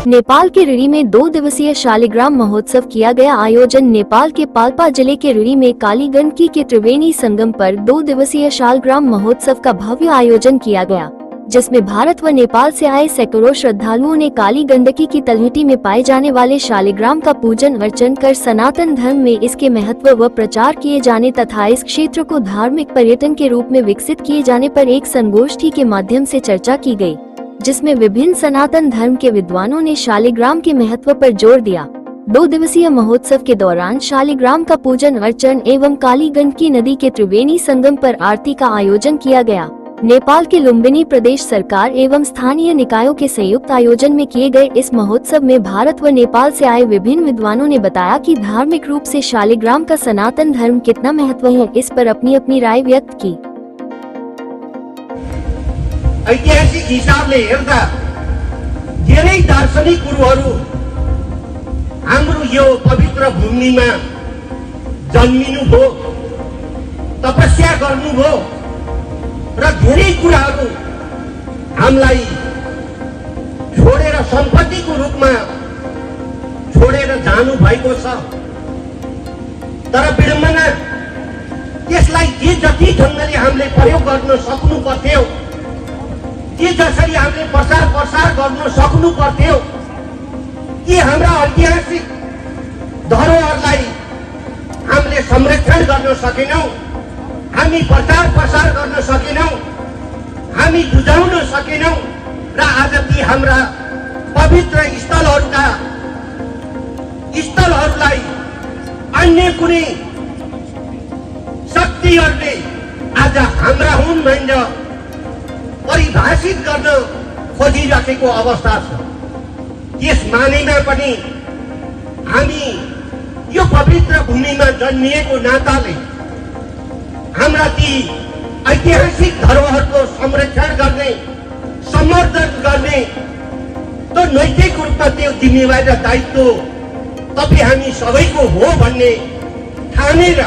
नेपाल के ऋणी में 2 दिवसीय शालिग्राम महोत्सव किया गया आयोजन। नेपाल के पाल्पा जिले के ऋणी में काली गंडकी के त्रिवेणी संगम पर 2 दिवसीय शालिग्राम महोत्सव का भव्य आयोजन किया गया, जिसमें भारत व नेपाल से आए सैकड़ों श्रद्धालुओं ने काली गंडकी की तलहटी में पाए जाने वाले शालिग्राम का पूजन अर्चन कर सनातन धर्म में इसके महत्व व प्रचार किए जाने तथा इस क्षेत्र को धार्मिक पर्यटन के रूप में विकसित किए जाने पर एक संगोष्ठी के माध्यम से चर्चा की गई, जिसमें विभिन्न सनातन धर्म के विद्वानों ने शालिग्राम के महत्व पर जोर दिया। 2 दिवसीय महोत्सव के दौरान शालिग्राम का पूजन अर्चन एवं काली गंडकी नदी के त्रिवेणी संगम पर आरती का आयोजन किया गया। नेपाल के लुम्बिनी प्रदेश सरकार एवं स्थानीय निकायों के संयुक्त आयोजन में किए गए इस महोत्सव में भारत व नेपाल से आए विभिन्न विद्वानों ने बताया कि धार्मिक रूप से शालिग्राम का सनातन धर्म कितना महत्व है, इस पर अपनी अपनी राय व्यक्त की। ऐतिहासिक हिसाबले हेर्दा धेरै दार्शनिक गुरुहरू हाम्रो यो पवित्र भूमिमा जन्मिनु भो, तपस्या गर्नु भो र धेरै कुराहरू हामीलाई छोडेर सम्पत्तिको रूपमा छोडेर जानु भएको छ। तर विडम्बना त्यसलाई जे जति ढङ्गले हामीले प्रयोग गर्न सक्नु पर्थ्यो, जे जसरी हामीले प्रसार गर्न सक्नु पर्थ्यो, कि हाम्रा ऐतिहासिक धरोहरलाई हामीले संरक्षण गर्न सकेनौं, हामी प्रसार गर्न सकेनौं, हामी बुझाउन सकेनौं र आज ती हाम्रा पवित्र स्थलहरूलाई अन्य कुनै शक्तिहरूले आज हाम्रा हुन् भनेर परिभाषित गर्न खोजिरहेको अवस्था छ। यस मानेमा पनि हामी यो पवित्र भूमिमा जन्मिएको नाताले हाम्रा ती ऐतिहासिक धरोहरको संरक्षण गर्ने, सम्वर्धन गर्ने त नैतिक रूपमा त्यो जिम्मेवारी र दायित्व तपाईँ हामी सबैको हो भन्ने ठानेर